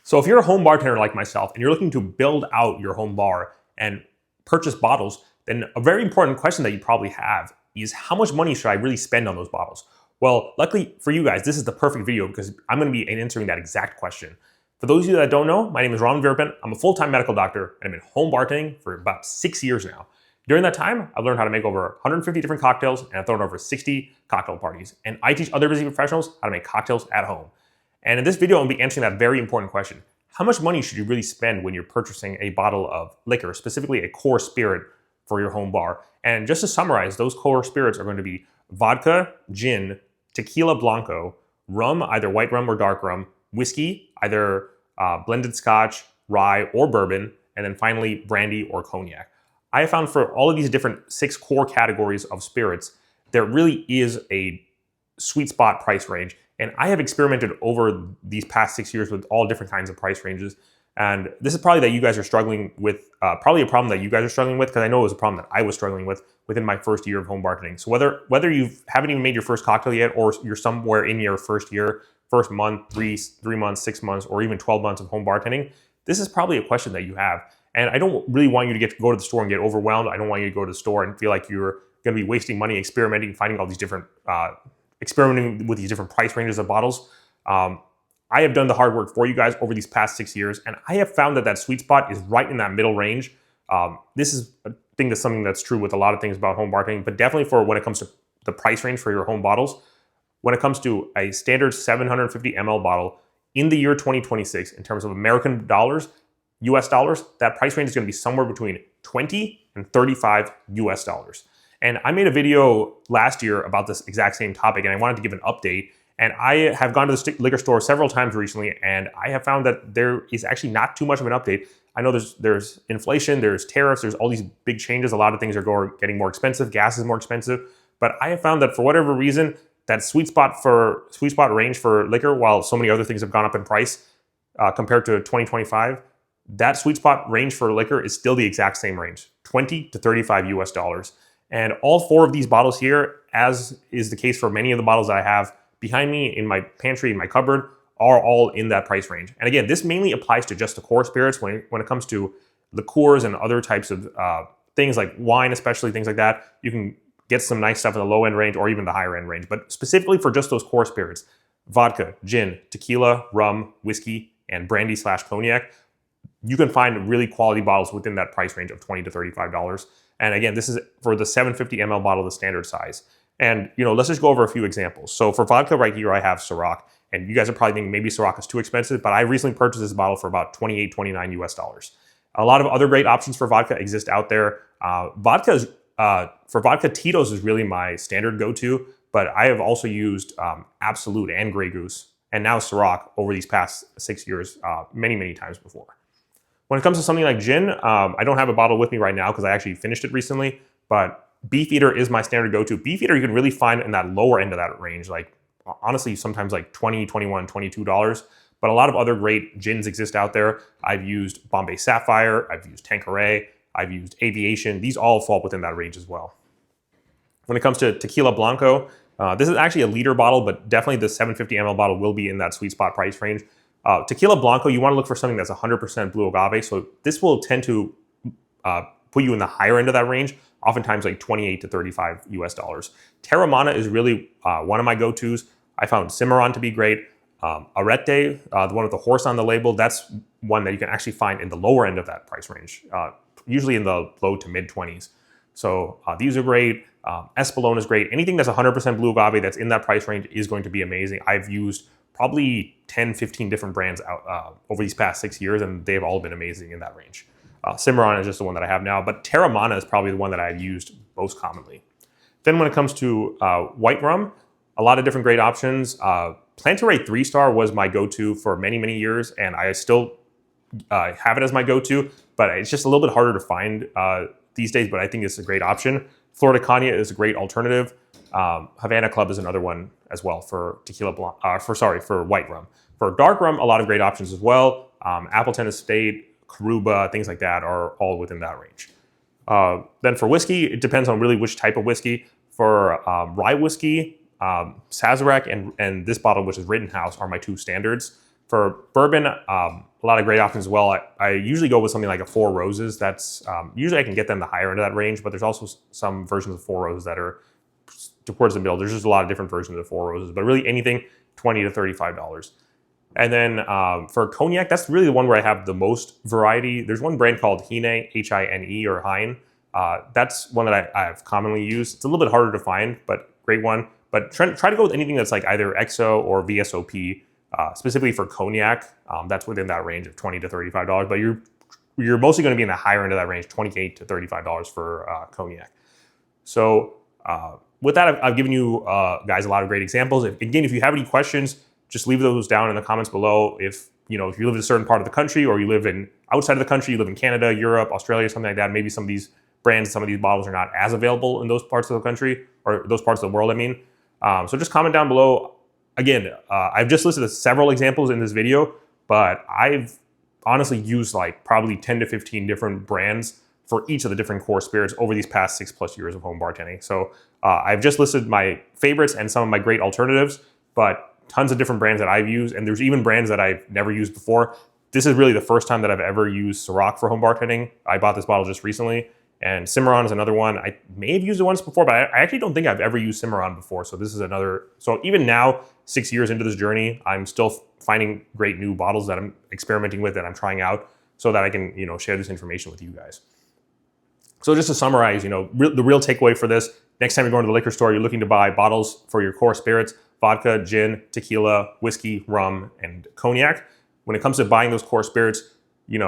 So if you're a home bartender like myself and you're looking to build out your home bar and purchase bottles, then a very important question that you probably have is how much money should I really spend on those bottles? Well, luckily for you guys, this is the perfect video because I'm going to be answering that exact question. For those of you that don't know, my name is Ron Verpen. I'm a full-time medical doctor and I've been home bartending for about 6 years now. During that time, I've learned how to make over 150 different cocktails and I've thrown over 60 cocktail parties. And I teach other busy professionals how to make cocktails at home. And in this video, I'm going to be answering that very important question. How much money should you really spend when you're purchasing a bottle of liquor, specifically a core spirit for your home bar? And just to summarize, those core spirits are going to be vodka, gin, tequila blanco, rum, either white rum or dark rum, whiskey, either blended scotch, rye, or bourbon, and then finally brandy or cognac. I have found for all of these different 6 core categories of spirits, there really is a sweet spot price range. And I have experimented over these past 6 years with all different kinds of price ranges. And this is probably that you guys are struggling with, probably a problem that you guys are struggling with, because I know it was a problem that I was struggling with within my first year of home bartending. So whether you haven't even made your first cocktail yet, or you're somewhere in your first year, first month, three months, 6 months, or even 12 months of home bartending, this is probably a question that you have. And I don't really want you to go to the store and get overwhelmed. I don't want you to go to the store and feel like you're going to be wasting money experimenting, finding all these different experimenting with these different price ranges of bottles. I have done the hard work for you guys over these past 6 years, and I have found that that sweet spot is right in that middle range. This is a thing that's something that's true with a lot of things about home bartending, but definitely for when it comes to the price range for your home bottles. When it comes to a standard 750 ml bottle in the year 2026, in terms of American dollars, US dollars, that price range is going to be somewhere between 20 and 35 US dollars. And I made a video last year about this exact same topic, and I wanted to give an update. And I have gone to the liquor store several times recently, and I have found that there is actually not too much of an update. I know there's inflation, there's tariffs, there's all these big changes. A lot of things are getting more expensive. Gas is more expensive. But I have found that for whatever reason, that sweet spot range for liquor, while so many other things have gone up in price compared to 2025, that sweet spot range for liquor is still the exact same range, 20 to 35 US dollars. And all 4 of these bottles here, as is the case for many of the bottles that I have behind me in my pantry, in my cupboard, are all in that price range. And again, this mainly applies to just the core spirits. When it comes to liqueurs and other types of things like wine, especially things like that, you can get some nice stuff in the low end range or even the higher end range. But specifically for just those core spirits, vodka, gin, tequila, rum, whiskey, and brandy/cognac, you can find really quality bottles within that price range of $20 to $35. And again, this is for the 750 ml bottle, the standard size. And let's just go over a few examples. So for vodka right here, I have Ciroc. And you guys are probably thinking maybe Ciroc is too expensive, but I recently purchased this bottle for about 28, 29 US dollars. A lot of other great options for vodka exist out there. For vodka, Tito's is really my standard go-to, but I have also used Absolute and Grey Goose, and now Ciroc over these past 6 years, many, many times before. When it comes to something like gin, I don't have a bottle with me right now because I actually finished it recently, but Beefeater is my standard go-to. Beefeater you can really find in that lower end of that range, like honestly, sometimes like $20, $21, $22. But a lot of other great gins exist out there. I've used Bombay Sapphire, I've used Tanqueray, I've used Aviation. These all fall within that range as well. When it comes to Tequila Blanco, this is actually a liter bottle, but definitely the 750 ml bottle will be in that sweet spot price range. Tequila Blanco, you want to look for something that's 100% blue agave. So this will tend to put you in the higher end of that range, oftentimes like 28 to 35 US dollars. Terramana is really one of my go-tos. I found Cimarron to be great. Arete, the one with the horse on the label, that's one that you can actually find in the lower end of that price range, usually in the low to mid 20s. So these are great. Espolón is great. Anything that's 100% blue agave that's in that price range is going to be amazing. I've used probably 10, 15 different brands out over these past 6 years, and they've all been amazing in that range. Cimarron is just the one that I have now, but Terramana is probably the one that I've used most commonly. Then when it comes to white rum, a lot of different great options. Plantaray 3-Star was my go-to for many, many years, and I still have it as my go-to, but it's just a little bit harder to find these days, but I think it's a great option. Florida Caña is a great alternative. Havana Club is another one as well for for white rum. For dark rum, a lot of great options as well. Appleton Estate, Caruba, things like that are all within that range. Then for whiskey, it depends on really which type of whiskey. For rye whiskey, Sazerac and this bottle, which is Rittenhouse, are my 2 standards. For bourbon, a lot of great options as well. I usually go with something like a Four Roses. That's usually I can get them the higher end of that range, but there's also some versions of Four Roses that are towards the middle. There's just a lot of different versions of Four Roses, but really anything $20 to $35. And then for cognac, that's really the one where I have the most variety. There's one brand called Hine, H-I-N-E, or Hine. That's one that I've commonly used. It's a little bit harder to find, but great one. But try to go with anything that's like either XO or VSOP, specifically for cognac. That's within that range of $20 to $35. But you're mostly going to be in the higher end of that range, $28 to $35 for cognac. So with that, I've given you guys a lot of great examples. Again, if you have any questions, just leave those down in the comments below. If you live in a certain part of the country, or you live outside of the country, you live in Canada, Europe, Australia, something like that, maybe some of these brands, some of these bottles are not as available in those parts of the country, or those parts of the world, I mean. So just comment down below. Again, I've just listed several examples in this video, but I've honestly used like probably 10 to 15 different brands for each of the different core spirits over these past 6+ years of home bartending. So I've just listed my favorites and some of my great alternatives, but tons of different brands that I've used, and there's even brands that I've never used before. This is really the first time that I've ever used Ciroc for home bartending. I bought this bottle just recently, and Cimarron is another one. I may have used it once before, but I actually don't think I've ever used Cimarron before. So this is another. So even now, 6 years into this journey, I'm still finding great new bottles that I'm experimenting with, that I'm trying out, so that I can share this information with you guys. So just to summarize, the real takeaway for this: next time you're going to the liquor store, you're looking to buy bottles for your core spirits: vodka, gin, tequila, whiskey, rum, and cognac. When it comes to buying those core spirits, you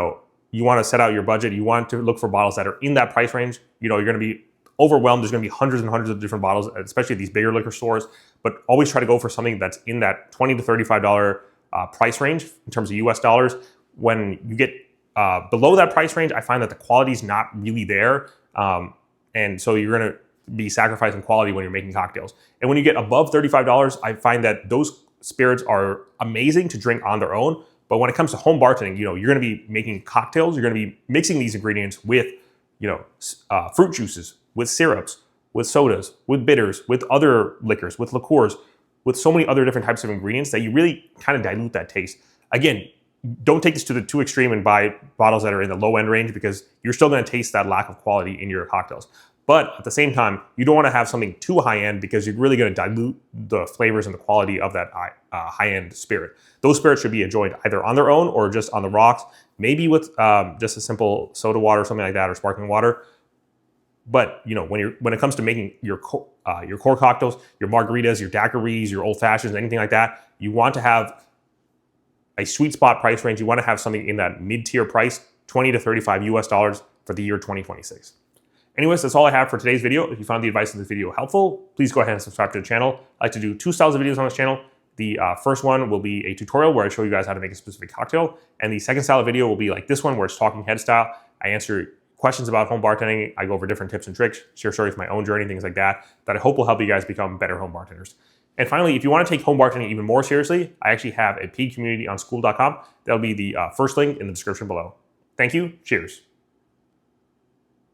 want to set out your budget. You want to look for bottles that are in that price range. You're going to be overwhelmed. There's going to be hundreds and hundreds of different bottles, especially at these bigger liquor stores. But always try to go for something that's in that $20 to $35 price range in terms of US dollars. When you get below that price range, I find that the quality is not really there. And so you're going to be sacrificing quality when you're making cocktails. And when you get above $35, I find that those spirits are amazing to drink on their own. But when it comes to home bartending, you're going to be making cocktails. You're going to be mixing these ingredients with, fruit juices, with syrups, with sodas, with bitters, with other liquors, with liqueurs, with so many other different types of ingredients that you really kind of dilute that taste. Again, don't take this to the too extreme and buy bottles that are in the low end range, because you're still going to taste that lack of quality in your cocktails. But at the same time, you don't want to have something too high end, because you're really going to dilute the flavors and the quality of that high end spirit. Those spirits should be enjoyed either on their own or just on the rocks, maybe with just a simple soda water or something like that, or sparkling water. But when it comes to making your core cocktails, your margaritas, your daiquiris, your old fashions, anything like that, you want to have a sweet spot price range. You want to have something in that mid-tier price, $20 to $35 US dollars for the year 2026. Anyways, that's all I have for today's video. If you found the advice in this video helpful, please go ahead and subscribe to the channel. I like to do 2 styles of videos on this channel. The first one will be a tutorial where I show you guys how to make a specific cocktail. And the second style of video will be like this one, where it's talking head style. I answer questions about home bartending. I go over different tips and tricks, share stories of my own journey, things like that I hope will help you guys become better home bartenders. And finally, if you want to take home bartending even more seriously, I actually have a paid community on Skool.com. That'll be the first link in the description below. Thank you. Cheers.